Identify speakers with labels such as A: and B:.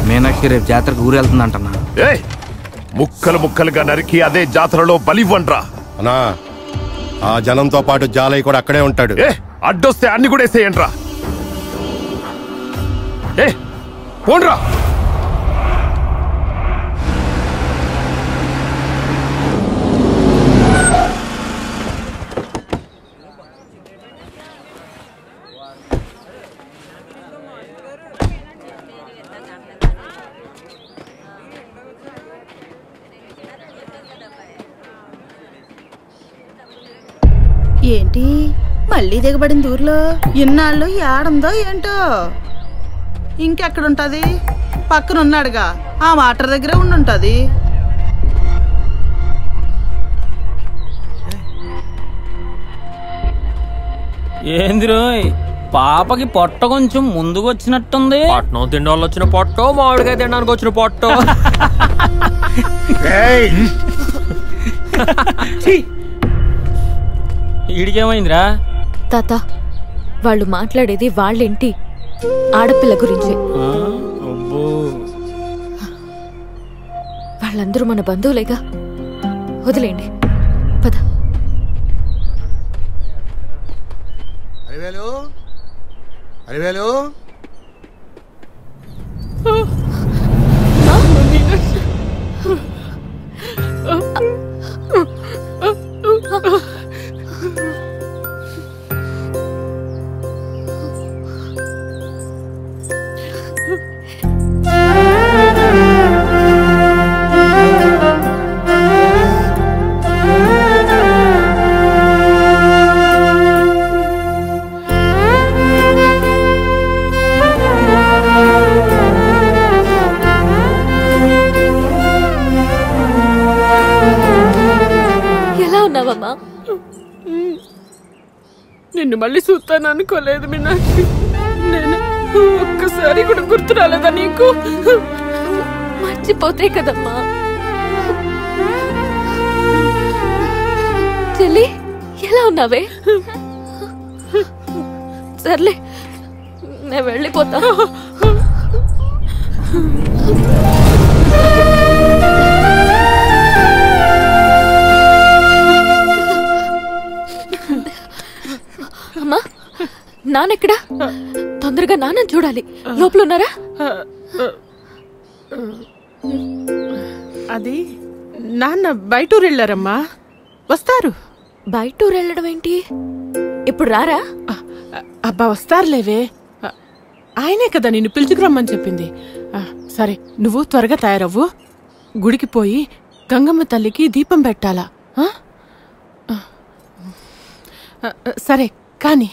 A: మీనాక్షి రేపు జాతరకు ఊరెళ్తుందంటన్నా.
B: ముక్కలు ముక్కలుగా నరికి అదే జాతరలో బలివ్వండ్రా
C: అన్నా. ఆ జనంతో పాటు జాలయ్య కూడా అక్కడే ఉంటాడు.
B: అడ్డొస్తే అన్ని కూడా వేసేయండ్రా. పోండ్రా.
D: ఏంటి మళ్ళీ దిగబడింది ఊర్లో? ఇన్నాళ్ళు ఏడుందో ఏంటో. ఇంకెక్కడుంటది? పక్కన ఉన్నాడుగా, ఆ వాటర్ దగ్గరే ఉండుంటది.
E: ఏందిరో పాపకి పొట్ట కొంచెం ముందుకు వచ్చినట్టుంది.
F: పట్నం తిండి వాళ్ళు వచ్చిన పొట్టో, మామిడికాయ తినడానికి వచ్చిన పొట్టో.
E: ఈడికేమైందిరా?
G: తాత, వాళ్ళు మాట్లాడేది వాళ్ళేంటి ఆడపిల్ల గురించి. వాళ్ళందరూ మన బంధువులేగా, వదిలేండి. పద.
H: అరివేలు, అరివేలు.
I: నిన్ను మళ్ళీ చూస్తాను అనుకోలేదు మీనాక్షి. నేను ఒక్కసారి కూడా గుర్తు రాలేదా నీకు?
G: మర్చిపోతే కదమ్మా. చెల్లి, ఎలా ఉన్నావే? సర్లే, నేను వెళ్ళిపోతా. అమ్మా, నాన్నెక్కడా? తొందరగా నాన్న చూడాలి. లోపల ఉన్నారా?
I: అది నాన్న బయటూరు వెళ్ళారమ్మా, వస్తారు.
G: బయటూరు వెళ్ళడం ఏంటి? ఇప్పుడు రారా?
I: అబ్బా వస్తారులేవే, ఆయనే కదా నిన్ను పిలుచుకురమ్మని చెప్పింది. సరే, నువ్వు త్వరగా తయారవ్వు. గుడికి పోయి గంగమ్మ తల్లికి దీపం పెట్టాలా? సరే కానీ